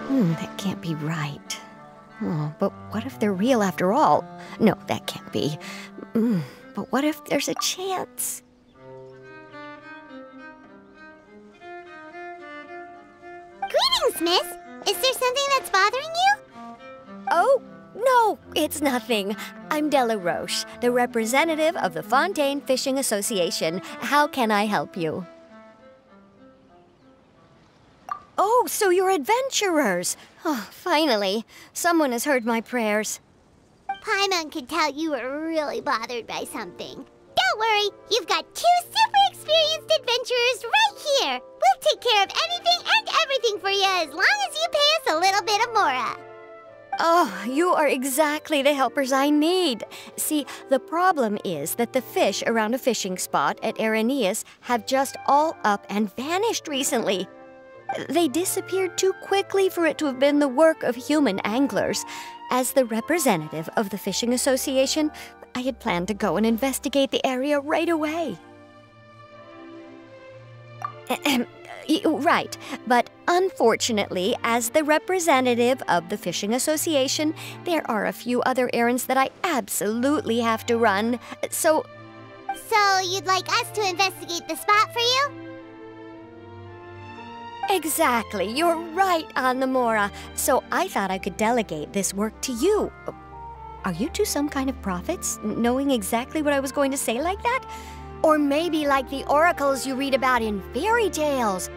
That can't be right. Oh, but what if they're real after all? No, that can't be. But what if there's a chance? Greetings, miss. Is there something that's bothering you? Oh, no, it's nothing. I'm Della Roche, the representative of the Fondéna Fishing Association. How can I help you? Oh, so you're adventurers. Oh, finally. Someone has heard my prayers. Paimon could tell you were really bothered by something. Don't worry, you've got 2 super experienced adventurers right here. We'll take care of anything and everything for you as long as you pay us a little bit of mora. Oh, you are exactly the helpers I need. See, the problem is that the fish around a fishing spot at Irenaeus have just all up and vanished recently. They disappeared too quickly for it to have been the work of human anglers. As the representative of the Fishing Association, I had planned to go and investigate the area right away. Right, but unfortunately, as the representative of the Fishing Association, there are a few other errands that I absolutely have to run, So you'd like us to investigate the spot for you? Exactly, you're right on the mora. So I thought I could delegate this work to you. Are you two some kind of prophets, knowing exactly what I was going to say like that? Or maybe like the oracles you read about in fairy tales?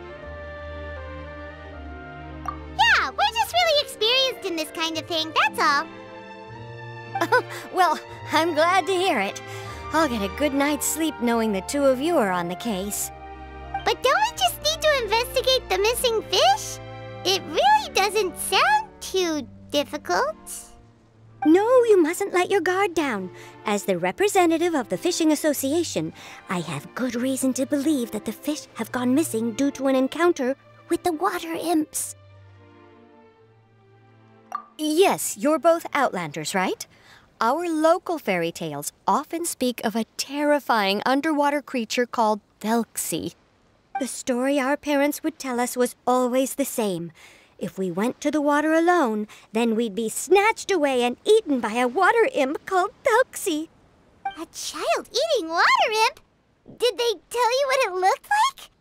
Yeah, we're just really experienced in this kind of thing, that's all. Well, I'm glad to hear it. I'll get a good night's sleep knowing the two of you are on the case. But don't we just need to investigate the missing fish? It really doesn't sound too difficult. No, you mustn't let your guard down. As the representative of the Fishing Association, I have good reason to believe that the fish have gone missing due to an encounter with the water imps. Yes, you're both Outlanders, right? Our local fairy tales often speak of a terrifying underwater creature called Telькси. The story our parents would tell us was always the same. If we went to the water alone, then we'd be snatched away and eaten by a water imp called Telькси. A child eating water imp? Did they tell you what it looked like?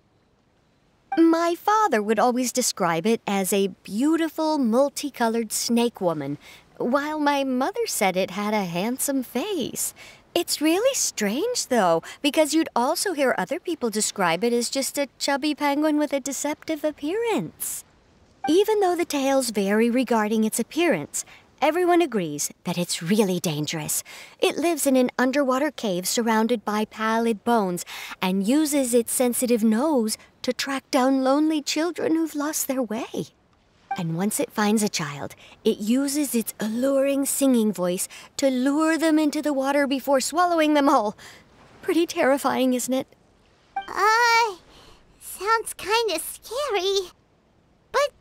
My father would always describe it as a beautiful, multicolored snake woman, while my mother said it had a handsome face. It's really strange, though, because you'd also hear other people describe it as just a chubby penguin with a deceptive appearance. Even though the tales vary regarding its appearance, everyone agrees that it's really dangerous. It lives in an underwater cave surrounded by pallid bones and uses its sensitive nose to track down lonely children who've lost their way. And once it finds a child, it uses its alluring singing voice to lure them into the water before swallowing them all. Pretty terrifying, isn't it? Sounds kind of scary. But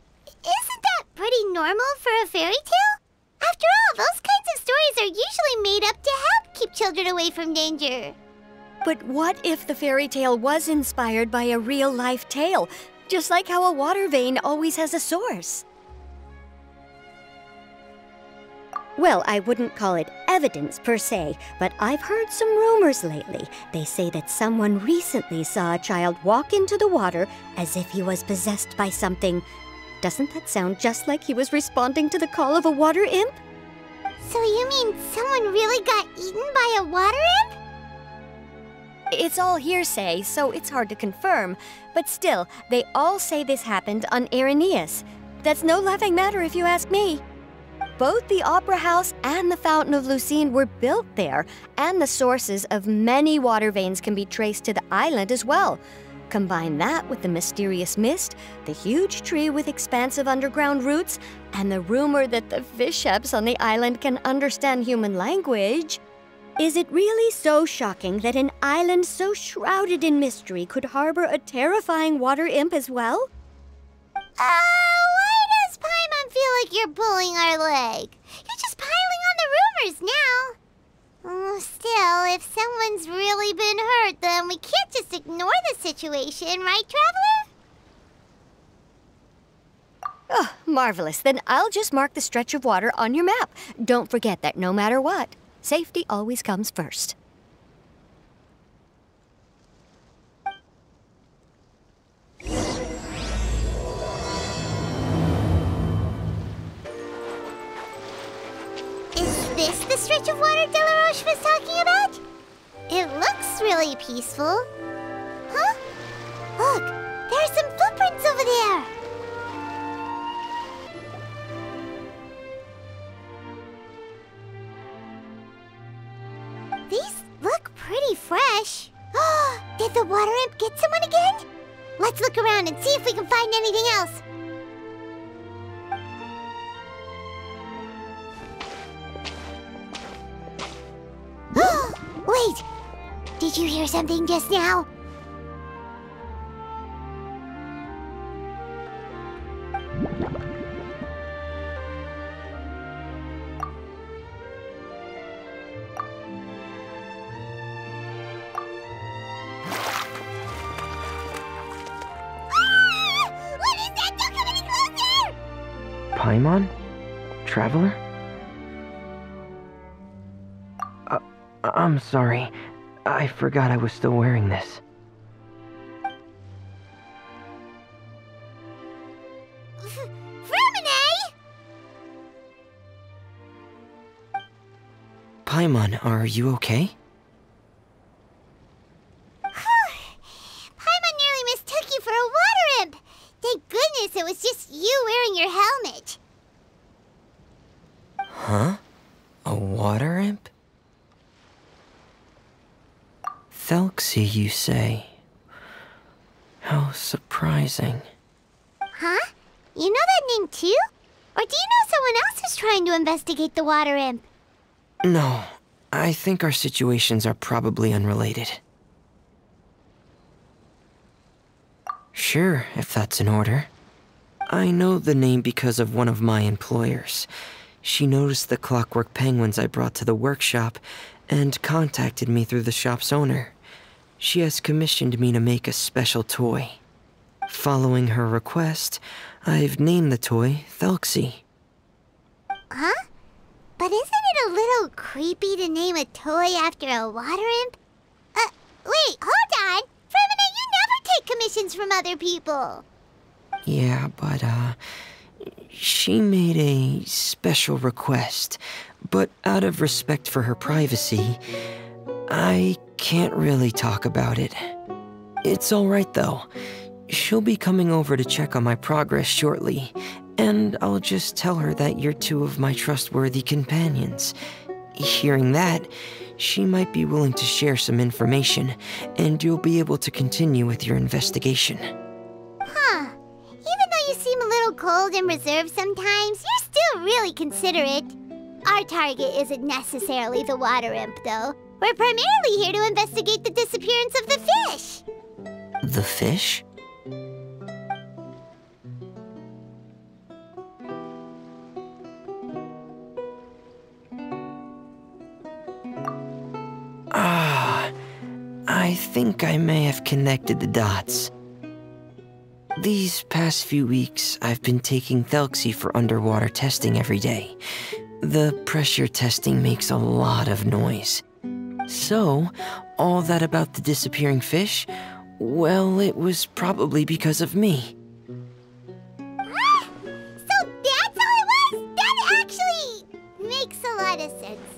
isn't that pretty normal for a fairy tale? After all, those kinds of stories are usually made up to help keep children away from danger. But what if the fairy tale was inspired by a real-life tale? Just like how a water vein always has a source. Well, I wouldn't call it evidence per se, but I've heard some rumors lately. They say that someone recently saw a child walk into the water as if he was possessed by something. Doesn't that sound just like he was responding to the call of a water imp? So you mean someone really got eaten by a water imp? It's all hearsay, so it's hard to confirm. But still, they all say this happened on Irenaeus. That's no laughing matter if you ask me. Both the Opera House and the Fountain of Lucine were built there, and the sources of many water veins can be traced to the island as well. Combine that with the mysterious mist, the huge tree with expansive underground roots, and the rumor that the fish-eps on the island can understand human language. Is it really so shocking that an island so shrouded in mystery could harbor a terrifying water imp as well? Why does Paimon feel like you're pulling our leg? You're just piling on the rumors now. Still, if someone's really been hurt, then we can't just ignore the situation, right, Traveler? Marvelous. Then I'll just mark the stretch of water on your map. Don't forget that no matter what, safety always comes first. Is this the stretch of water Delaroche was talking about? It looks really peaceful. Huh? Look, there are some footprints over there. These look pretty fresh. Did the water imp get someone again? Let's look around and see if we can find anything else. Wait! Did you hear something just now? What is that? Don't come any closer! Paimon? Traveler? I'm sorry. I forgot I was still wearing this. Fремине! Paimon, are you okay? Paimon nearly mistook you for a water imp. Thank goodness it was just you wearing your helmet. Huh? A water imp? Telyksia, you say? How surprising. Huh? You know that name too? Or do you know someone else who's trying to investigate the water imp? No, I think our situations are probably unrelated. Sure, if that's in order. I know the name because of one of my employers. She noticed the clockwork penguins I brought to the workshop and contacted me through the shop's owner. She has commissioned me to make a special toy. Following her request, I've named the toy Telyksia. Huh? But isn't it a little creepy to name a toy after a water imp? Wait, hold on! Fремине, you never take commissions from other people! Yeah, but, she made a special request, but out of respect for her privacy, I can't really talk about it. It's alright though. She'll be coming over to check on my progress shortly, and I'll just tell her that you're two of my trustworthy companions. Hearing that, she might be willing to share some information, and you'll be able to continue with your investigation. Huh. Even though you seem a little cold and reserved sometimes, you're still really considerate. Our target isn't necessarily the water imp, though. We're primarily here to investigate the disappearance of the fish. The fish? I think I may have connected the dots. These past few weeks, I've been taking Telyksia for underwater testing every day. The pressure testing makes a lot of noise. So, all that about the disappearing fish, well, it was probably because of me. So that's how it was? That actually makes a lot of sense.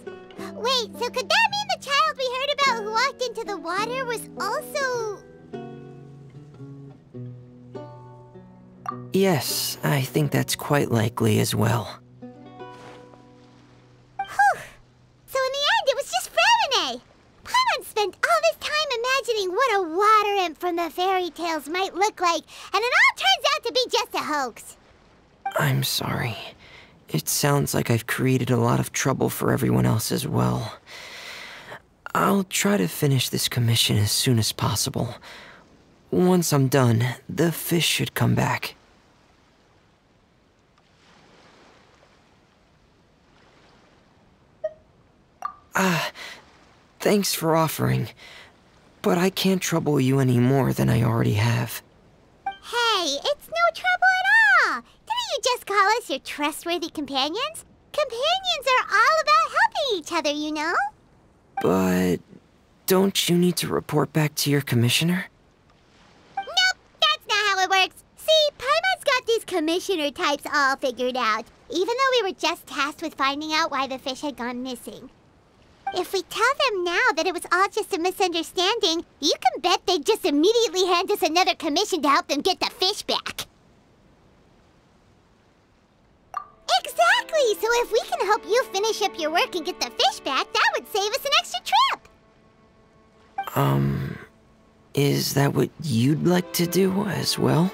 Wait, so could that mean the child we heard about who walked into the water was also... Yes, I think that's quite likely as well. Whew. So in the end, it was just Fремине. Paimon spent all this time imagining what a water imp from the fairy tales might look like, and it all turns out to be just a hoax. I'm sorry. It sounds like I've created a lot of trouble for everyone else as well. I'll try to finish this commission as soon as possible. Once I'm done, the fish should come back. Thanks for offering, but I can't trouble you any more than I already have. Hey, it's no trouble at all. Didn't you just call us your trustworthy companions? Companions are all about helping each other, you know? But don't you need to report back to your commissioner? Nope, that's not how it works. See, Paimon's got these commissioner types all figured out, even though we were just tasked with finding out why the fish had gone missing. If we tell them now that it was all just a misunderstanding, you can bet they'd just immediately hand us another commission to help them get the fish back. Exactly! So if we can help you finish up your work and get the fish back, that would save us an extra trip! Is that what you'd like to do as well?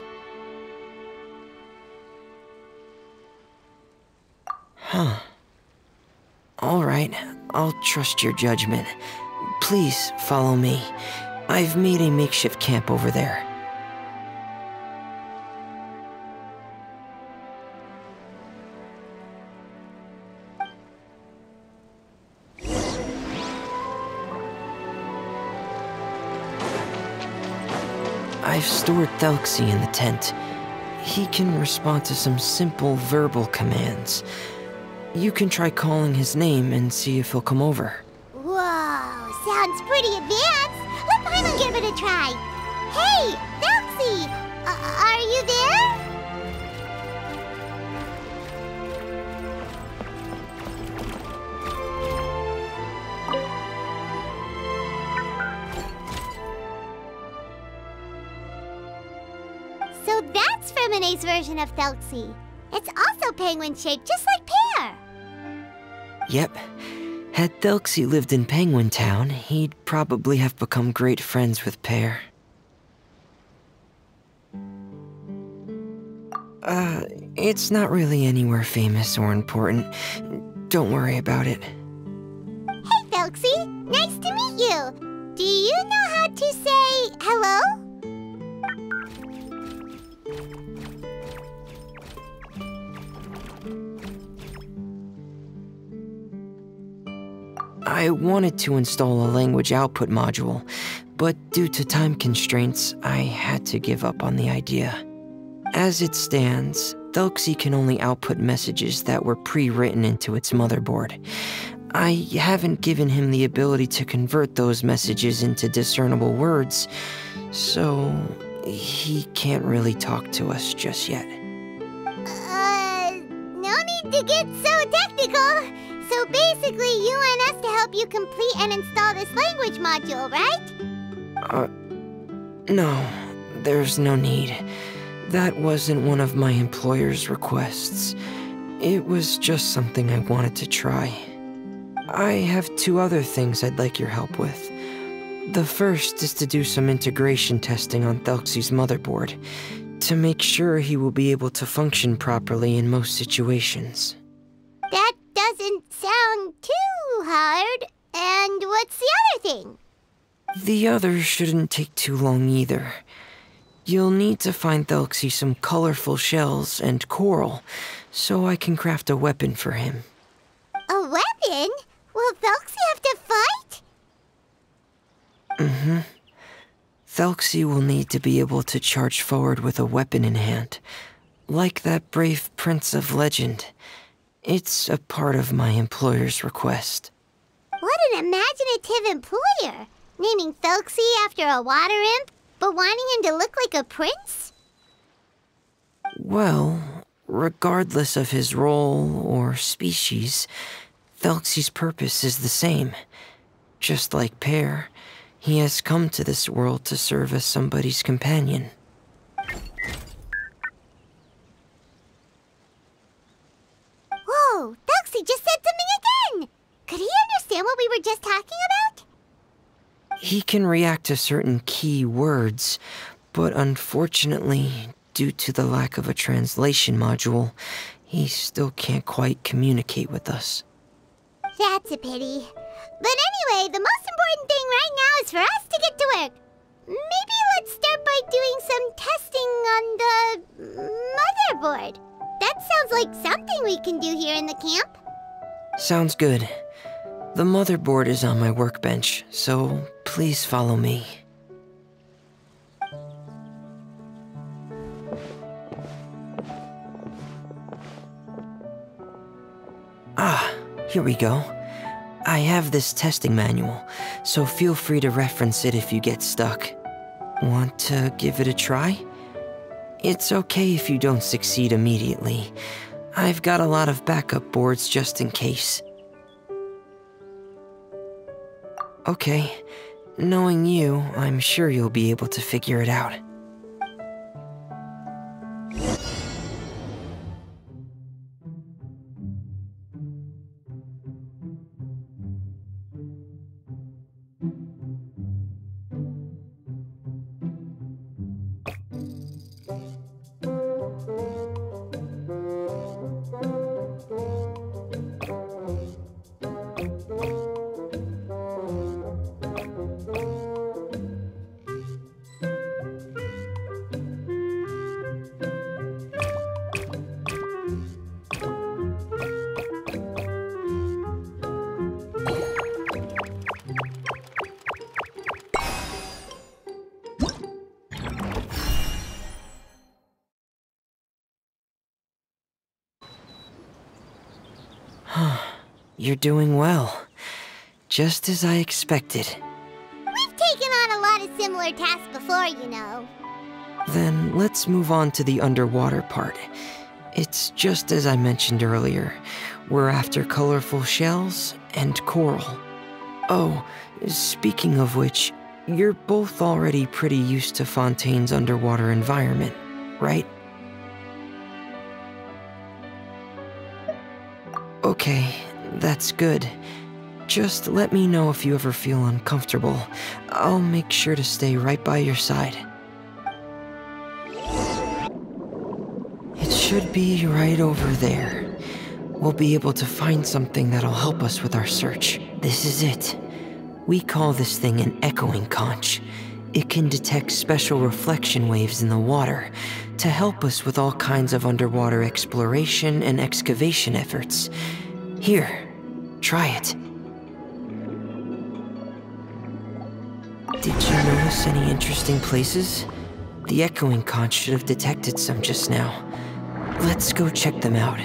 Huh. All right, I'll trust your judgment. Please follow me. I've made a makeshift camp over there. I've stored Telькси in the tent. He can respond to some simple verbal commands. You can try calling his name and see if he'll come over. Whoa, sounds pretty advanced. Let Paimon give it a try. Hey, Telykси, are you there? So that's Fremine's version of Telyksi. It's also penguin-shaped, just like Pear. Yep. Had Telyksi lived in Penguin Town, he'd probably have become great friends with Pear. It's not really anywhere famous or important. Don't worry about it. Hey, Telyksi, nice to meet you. Do you know how to say hello? I wanted to install a language output module, but due to time constraints, I had to give up on the idea. As it stands, Telyksi can only output messages that were pre-written into its motherboard. I haven't given him the ability to convert those messages into discernible words, so he can't really talk to us just yet. No need to get so technical. So basically, you want us to help you complete and install this language module, right? No, there's no need. That wasn't one of my employer's requests. It was just something I wanted to try. I have two other things I'd like your help with. The first is to do some integration testing on Telyksy's motherboard, to make sure he will be able to function properly in most situations. That doesn't sound too hard. And what's the other thing? The other shouldn't take too long either. You'll need to find Telyksi some colorful shells and coral, so I can craft a weapon for him. A weapon? Will Telyksi have to fight? Mm-hmm. Telyksi will need to be able to charge forward with a weapon in hand, like that brave prince of legend. It's a part of my employer's request. What an imaginative employer! Naming Telyksi after a water imp, but wanting him to look like a prince? Well, regardless of his role or species, Telyksy's purpose is the same. Just like Pear, he has come to this world to serve as somebody's companion. Whoa, Telyksi just said something again! Could he understand what we were just talking about? He can react to certain key words, but unfortunately, due to the lack of a translation module, he still can't quite communicate with us. That's a pity. But anyway, the most important thing right now is for us to get to work. Maybe let's start by doing some testing on the motherboard. That sounds like something we can do here in the camp. Sounds good. The motherboard is on my workbench, so please follow me. Here we go. I have this testing manual, so feel free to reference it if you get stuck. Want to give it a try? It's okay if you don't succeed immediately. I've got a lot of backup boards just in case. Okay, knowing you, I'm sure you'll be able to figure it out. You're doing well. Just as I expected. We've taken on a lot of similar tasks before, you know. Then let's move on to the underwater part. It's just as I mentioned earlier. We're after colorful shells and coral. Oh, speaking of which, you're both already pretty used to Fontaine's underwater environment, right? Okay, that's good. Just let me know if you ever feel uncomfortable. I'll make sure to stay right by your side. It should be right over there. We'll be able to find something that'll help us with our search. This is it. We call this thing an echoing conch. It can detect special reflection waves in the water to help us with all kinds of underwater exploration and excavation efforts. Here, try it. Did you notice any interesting places? The echoing conch should have detected some just now. Let's go check them out.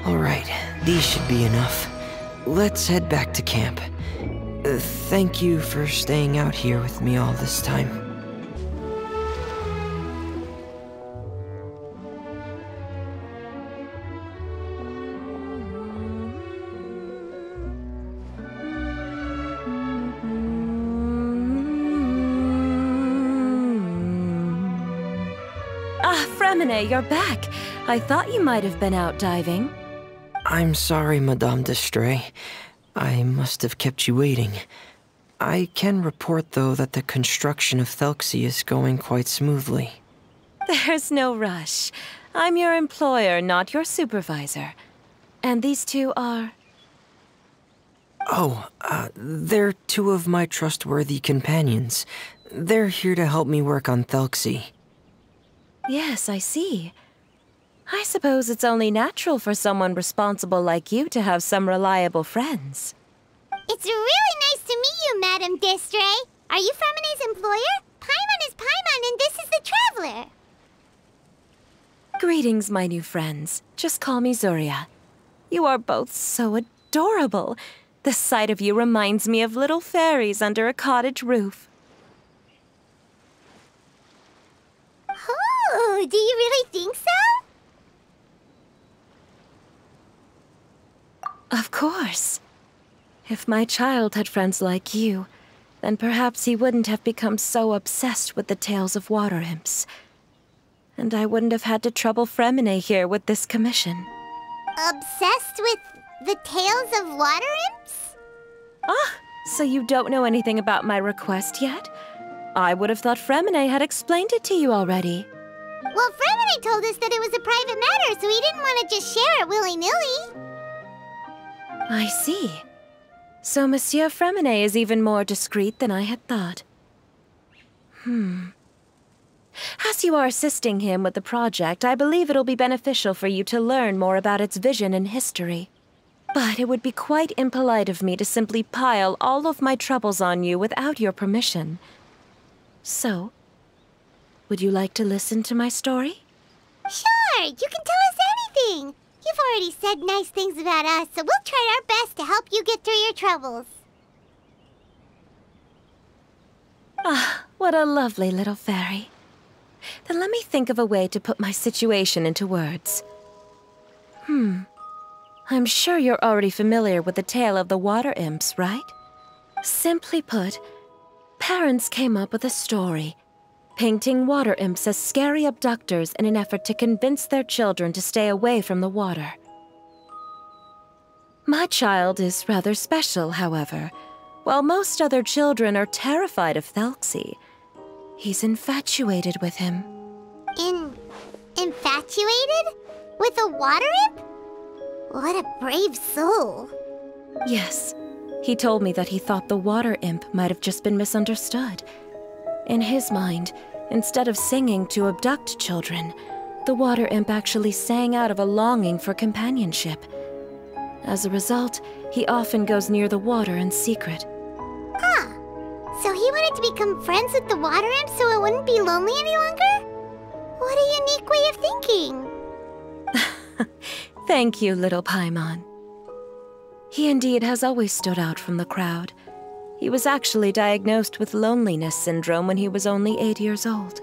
Alright, these should be enough. Let's head back to camp. Thank you for staying out here with me all this time. Ah, Fремине, you're back. I thought you might have been out diving. I'm sorry, Madame d'Estray. I must have kept you waiting. I can report, though, that the construction of Telksi is going quite smoothly. There's no rush. I'm your employer, not your supervisor. And these two are... Oh, they're two of my trustworthy companions. They're here to help me work on Telksi. Yes, I see. I suppose it's only natural for someone responsible like you to have some reliable friends. It's really nice to meet you, Madame d'Estray. Are you Fremine's employer? Paimon is Paimon, and this is the Traveler. Greetings, my new friends. Just call me Zuria. You are both so adorable. The sight of you reminds me of little fairies under a cottage roof. Oh, do you really think so? Of course. If my child had friends like you, then perhaps he wouldn't have become so obsessed with the tales of water imps. And I wouldn't have had to trouble Fремине here with this commission. Obsessed with the tales of water imps? Ah, so you don't know anything about my request yet? I would have thought Fремине had explained it to you already. Well, Fремине told us that it was a private matter, so he didn't want to just share it willy-nilly. I see. So Monsieur Fремине is even more discreet than I had thought. Has Since you are assisting him with the project, I believe it'll be beneficial for you to learn more about its vision and history. But it would be quite impolite of me to simply pile all of my troubles on you without your permission. So, would you like to listen to my story? Sure, you can tell us anything. You've already said nice things about us, so we'll try our best to help you get through your troubles. Ah, what a lovely little fairy. Then let me think of a way to put my situation into words. I'm sure you're already familiar with the tale of the water imps, right? Simply put, parents came up with a story, painting water imps as scary abductors in an effort to convince their children to stay away from the water. My child is rather special, however. While most other children are terrified of Telksi, he's infatuated with him. Infatuated? With a water imp? What a brave soul. Yes, he told me that he thought the water imp might have just been misunderstood. In his mind, instead of singing to abduct children, the water imp actually sang out of a longing for companionship. As a result, he often goes near the water in secret. Huh. So he wanted to become friends with the water imp so it wouldn't be lonely any longer? What a unique way of thinking. Thank you, little Paimon. He indeed has always stood out from the crowd. He was actually diagnosed with loneliness syndrome when he was only 8 years old.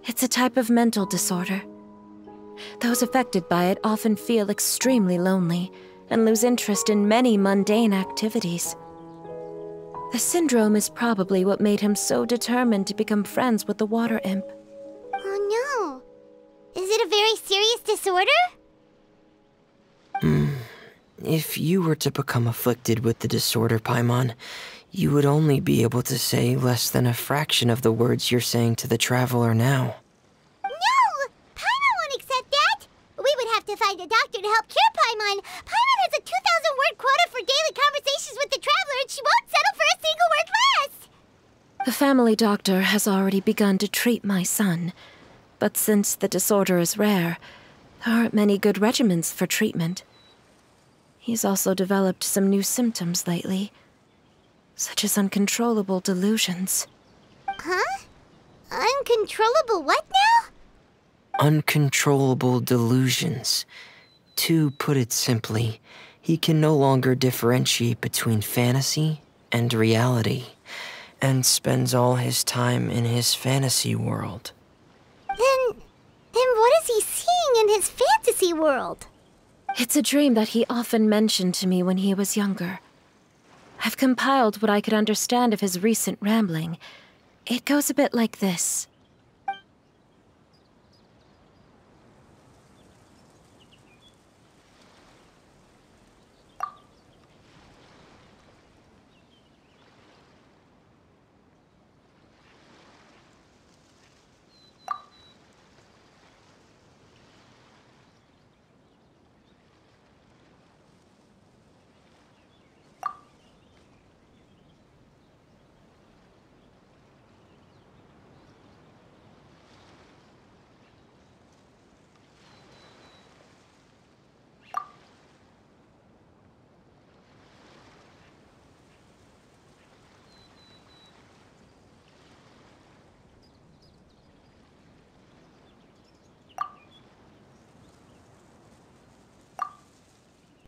It's a type of mental disorder. Those affected by it often feel extremely lonely and lose interest in many mundane activities. The syndrome is probably what made him so determined to become friends with the water imp. Oh no. Is it a very serious disorder? If you were to become afflicted with the disorder, Paimon, you would only be able to say less than a fraction of the words you're saying to the traveler now. No! Paimon won't accept that! We would have to find a doctor to help cure Paimon. Paimon has a 2,000-word quota for daily conversations with the traveler, and she won't settle for a single word less! The family doctor has already begun to treat my son, but since the disorder is rare, there aren't many good regimens for treatment. He's also developed some new symptoms lately, such as uncontrollable delusions. Huh? Uncontrollable what now? Uncontrollable delusions. To put it simply, he can no longer differentiate between fantasy and reality, and spends all his time in his fantasy world. Then what is he seeing in his fantasy world? It's a dream that he often mentioned to me when he was younger. I've compiled what I could understand of his recent rambling. It goes a bit like this.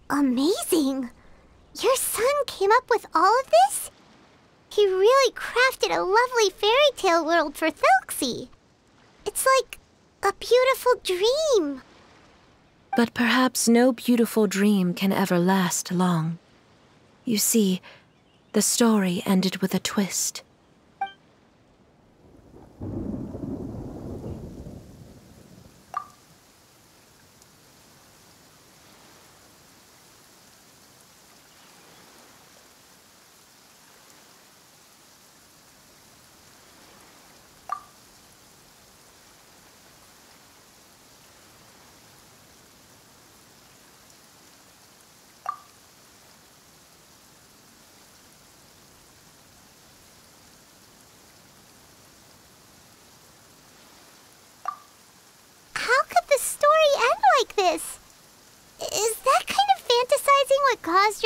Amazing! Your son came up with all of this? He really crafted a lovely fairy tale world for Telksi. It's like a beautiful dream. But perhaps no beautiful dream can ever last long. You see, the story ended with a twist.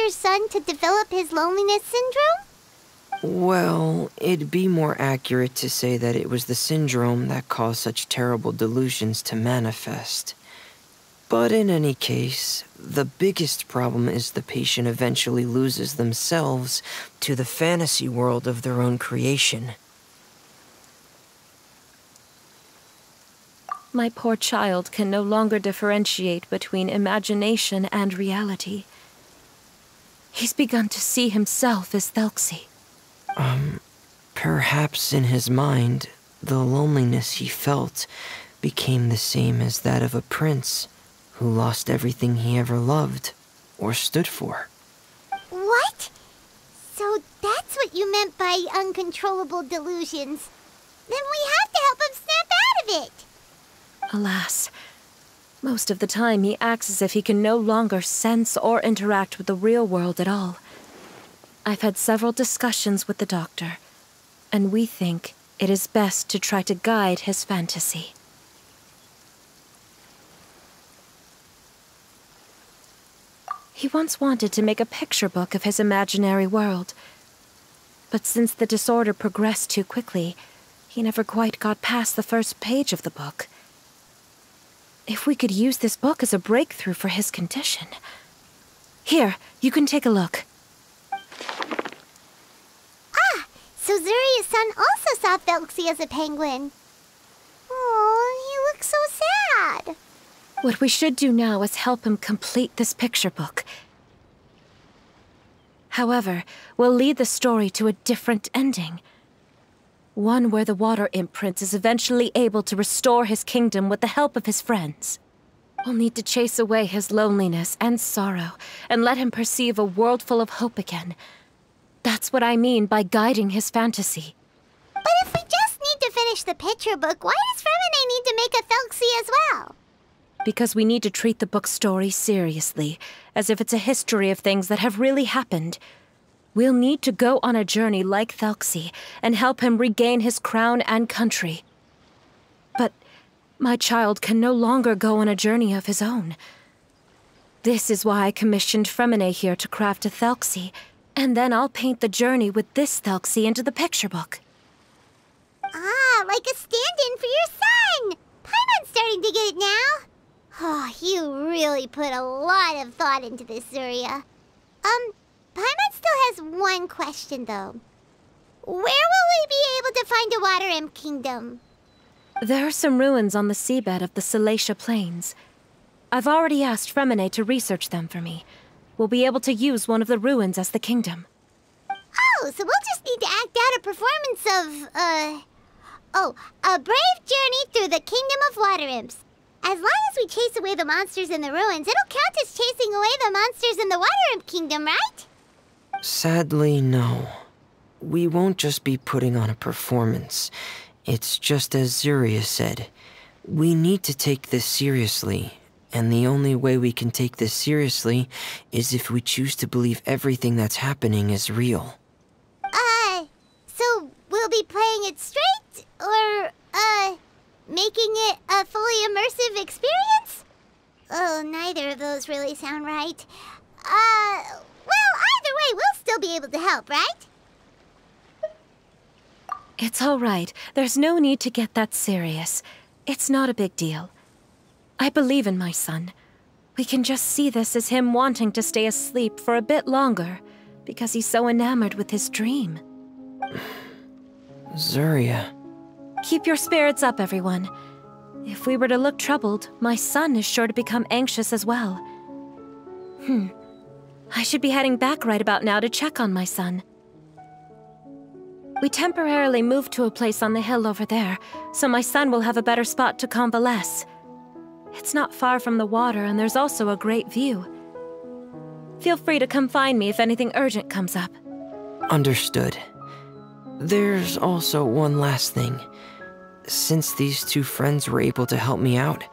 your son to develop his loneliness syndrome? Well, it'd be more accurate to say that it was the syndrome that caused such terrible delusions to manifest. But in any case, the biggest problem is the patient eventually loses themselves to the fantasy world of their own creation. My poor child can no longer differentiate between imagination and reality. He's begun to see himself as Telksi. Perhaps in his mind, the loneliness he felt became the same as that of a prince who lost everything he ever loved or stood for. What? So that's what you meant by uncontrollable delusions. Then we have to help him snap out of it. Alas, most of the time he acts as if he can no longer sense or interact with the real world at all. I've had several discussions with the doctor, and we think it is best to try to guide his fantasy. He once wanted to make a picture book of his imaginary world, but since the disorder progressed too quickly, he never quite got past the first page of the book. If we could use this book as a breakthrough for his condition. Here, you can take a look. Ah, so Zuria's son also saw Telksi as a penguin. Oh, he looks so sad. What we should do now is help him complete this picture book. However, we'll lead the story to a different ending. One where the water imp prince is eventually able to restore his kingdom with the help of his friends. We'll need to chase away his loneliness and sorrow, and let him perceive a world full of hope again. That's what I mean by guiding his fantasy. But if we just need to finish the picture book, why does Fремине need to make a Telksi as well? Because we need to treat the book's story seriously, as if it's a history of things that have really happened. We'll need to go on a journey like Telksi and help him regain his crown and country. But my child can no longer go on a journey of his own. This is why I commissioned Fремине here to craft a Telksi, and then I'll paint the journey with this Telksi into the picture book. Ah, like a stand-in for your son! Paimon's starting to get it now. Oh, you really put a lot of thought into this, Zuria. Paimon still has one question, though. Where will we be able to find a water imp kingdom? There are some ruins on the seabed of the Salacia Plains. I've already asked Fремине to research them for me. We'll be able to use one of the ruins as the kingdom. Oh, so we'll just need to act out a performance of, a brave journey through the kingdom of water imps. As long as we chase away the monsters in the ruins, it'll count as chasing away the monsters in the water imp kingdom, right? Sadly, no. We won't just be putting on a performance. It's just as Zuria said. We need to take this seriously, and the only way we can take this seriously is if we choose to believe everything that's happening is real. So we'll be playing it straight, or, making it a fully immersive experience? Oh, neither of those really sound right. Well, either way, we'll still be able to help, right? It's all right. There's no need to get that serious. It's not a big deal. I believe in my son. We can just see this as him wanting to stay asleep for a bit longer, because he's so enamored with his dream. Zuria. Keep your spirits up, everyone. If we were to look troubled, my son is sure to become anxious as well. I should be heading back right about now to check on my son. We temporarily moved to a place on the hill over there, so my son will have a better spot to convalesce. It's not far from the water, and there's also a great view. Feel free to come find me if anything urgent comes up. Understood. There's also one last thing. Since these two friends were able to help me out,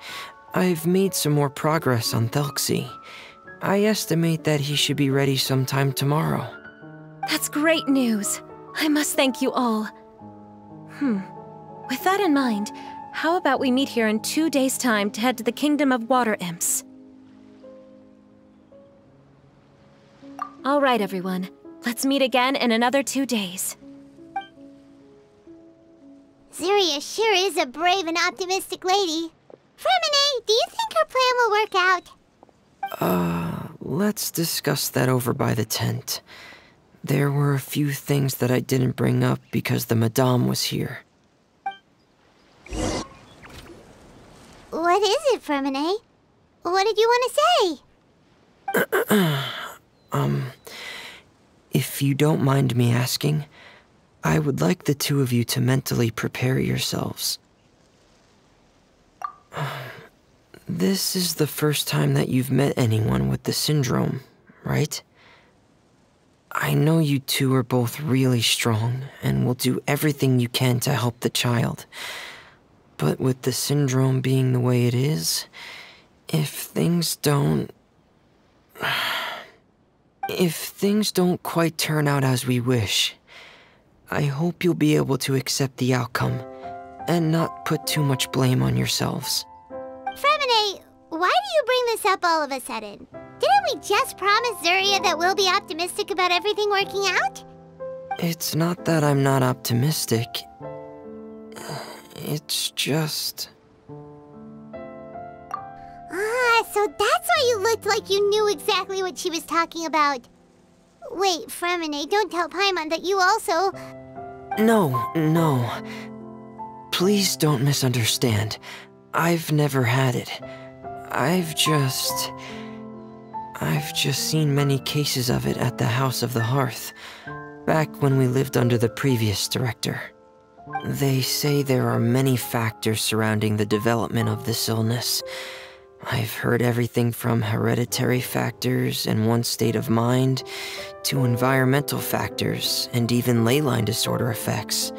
I've made some more progress on Telksi. I estimate that he should be ready sometime tomorrow. That's great news. I must thank you all. With that in mind, how about we meet here in 2 days' time to head to the Kingdom of Water Imps? All right, everyone. Let's meet again in another 2 days. Zeria sure is a brave and optimistic lady. Fремине, do you think her plan will work out? Let's discuss that over by the tent. There were a few things that I didn't bring up because the madam was here. What is it, Fремине? What did you want to say? If you don't mind me asking, I would like the two of you to mentally prepare yourselves. This is the first time that you've met anyone with the syndrome, right? I know you two are both really strong and will do everything you can to help the child. But with the syndrome being the way it is, if things don't quite turn out as we wish, I hope you'll be able to accept the outcome and not put too much blame on yourselves. Fремине, why do you bring this up all of a sudden? Didn't we just promise Zeria that we'll be optimistic about everything working out? It's not that I'm not optimistic. It's just... So that's why you looked like you knew exactly what she was talking about. Wait, Fремине, don't tell Paimon that you also... No. Please don't misunderstand. I've never had it. I've just seen many cases of it at the House of the Hearth, back when we lived under the previous director. They say there are many factors surrounding the development of this illness. I've heard everything from hereditary factors and one's state of mind, to environmental factors, and even ley line disorder effects.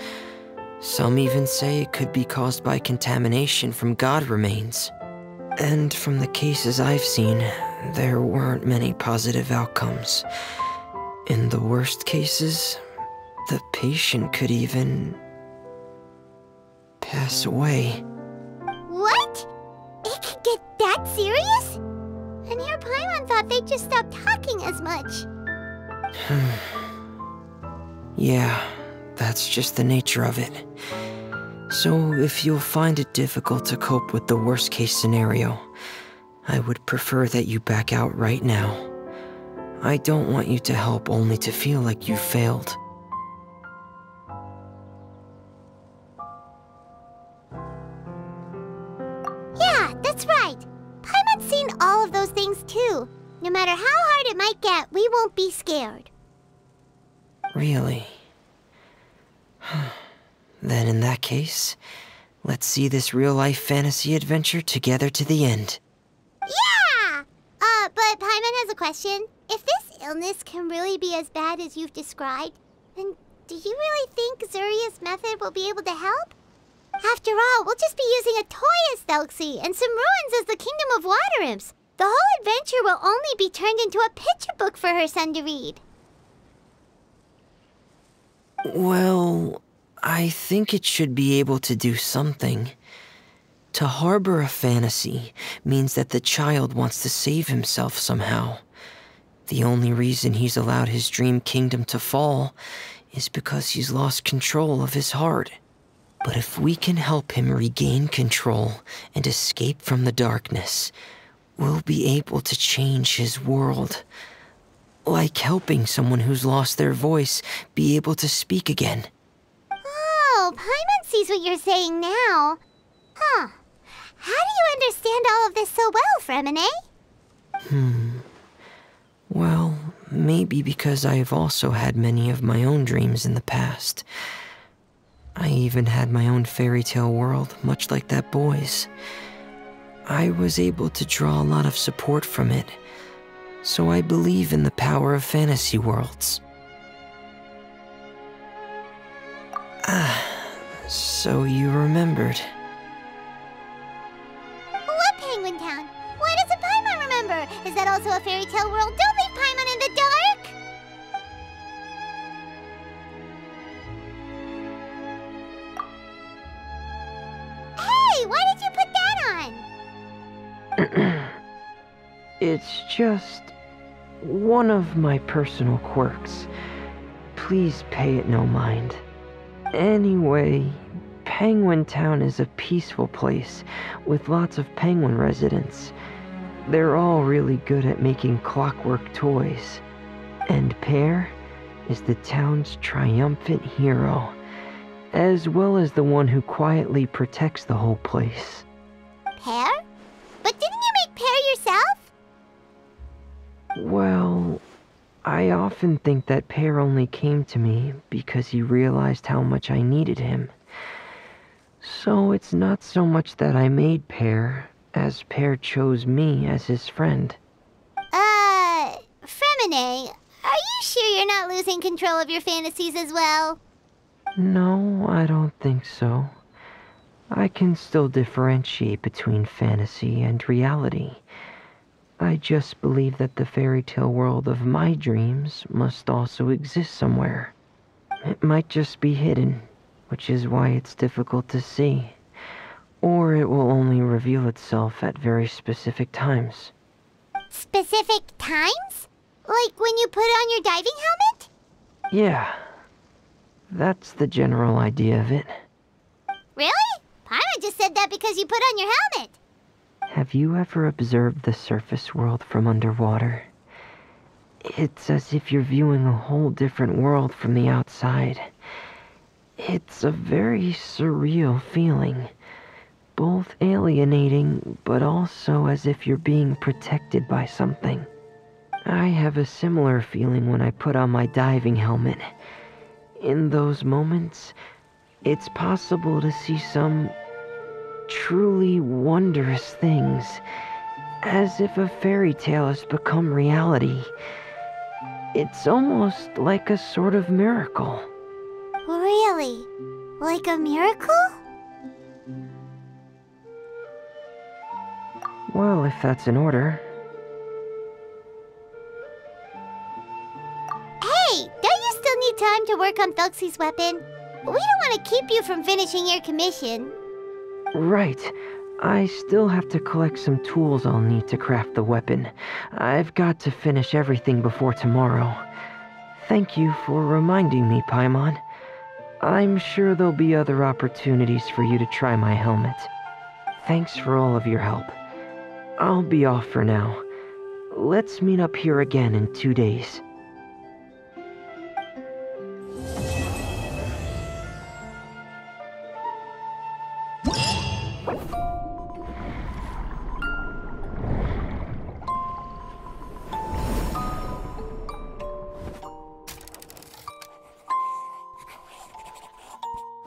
Some even say it could be caused by contamination from god remains. And from the cases I've seen, there weren't many positive outcomes. In the worst cases, the patient could even pass away. What? It could get that serious? And here Paimon thought they'd just stop talking as much. Yeah, that's just the nature of it. So if you'll find it difficult to cope with the worst case scenario, I would prefer that you back out right now. I don't want you to help only to feel like you failed. Yeah, that's right. Paimon's seen all of those things too. No matter how hard it might get, we won't be scared. Really? Then in that case, let's see this real-life fantasy adventure together to the end. Yeah! But Paimon has a question. If this illness can really be as bad as you've described, then do you really think Zuria's method will be able to help? After all, we'll just be using a toy as Telksi and some ruins as the Kingdom of Water Imps. The whole adventure will only be turned into a picture book for her son to read. Well, I think it should be able to do something. To harbor a fantasy means that the child wants to save himself somehow. The only reason he's allowed his dream kingdom to fall is because he's lost control of his heart. But if we can help him regain control and escape from the darkness, we'll be able to change his world. Like helping someone who's lost their voice be able to speak again. Oh, Paimon sees what you're saying now. Huh. How do you understand all of this so well, Fремине? Well, maybe because I have also had many of my own dreams in the past. I even had my own fairy tale world, much like that boy's. I was able to draw a lot of support from it, so I believe in the power of fantasy worlds. So you remembered. What Penguin Town? Why doesn't Paimon remember? Is that also a fairy tale world? Don't leave Paimon in the dark! Hey, why did you put that on? It's just... one of my personal quirks. Please pay it no mind. Anyway, Penguin Town is a peaceful place with lots of penguin residents. They're all really good at making clockwork toys. And Pear is the town's triumphant hero, as well as the one who quietly protects the whole place. Pear? But didn't you make Pear yourself? Well, I often think that Pear only came to me because he realized how much I needed him. So it's not so much that I made Pear, as Pear chose me as his friend. Fремине, are you sure you're not losing control of your fantasies as well? No, I don't think so. I can still differentiate between fantasy and reality. I just believe that the fairy tale world of my dreams must also exist somewhere. It might just be hidden, which is why it's difficult to see. Or it will only reveal itself at very specific times. Specific times? Like when you put on your diving helmet? Yeah, that's the general idea of it. Really? Paimon just said that because you put on your helmet. Have you ever observed the surface world from underwater? It's as if you're viewing a whole different world from the outside. It's a very surreal feeling. Both alienating, but also as if you're being protected by something. I have a similar feeling when I put on my diving helmet. In those moments, it's possible to see some truly wondrous things, as if a fairy tale has become reality. It's almost like a sort of miracle. Really? Like a miracle? Well, if that's in order. Hey, don't you still need time to work on Telksi's weapon? We don't want to keep you from finishing your commission. Right. I still have to collect some tools I'll need to craft the weapon. I've got to finish everything before tomorrow. Thank you for reminding me, Paimon. I'm sure there'll be other opportunities for you to try my helmet. Thanks for all of your help. I'll be off for now. Let's meet up here again in 2 days.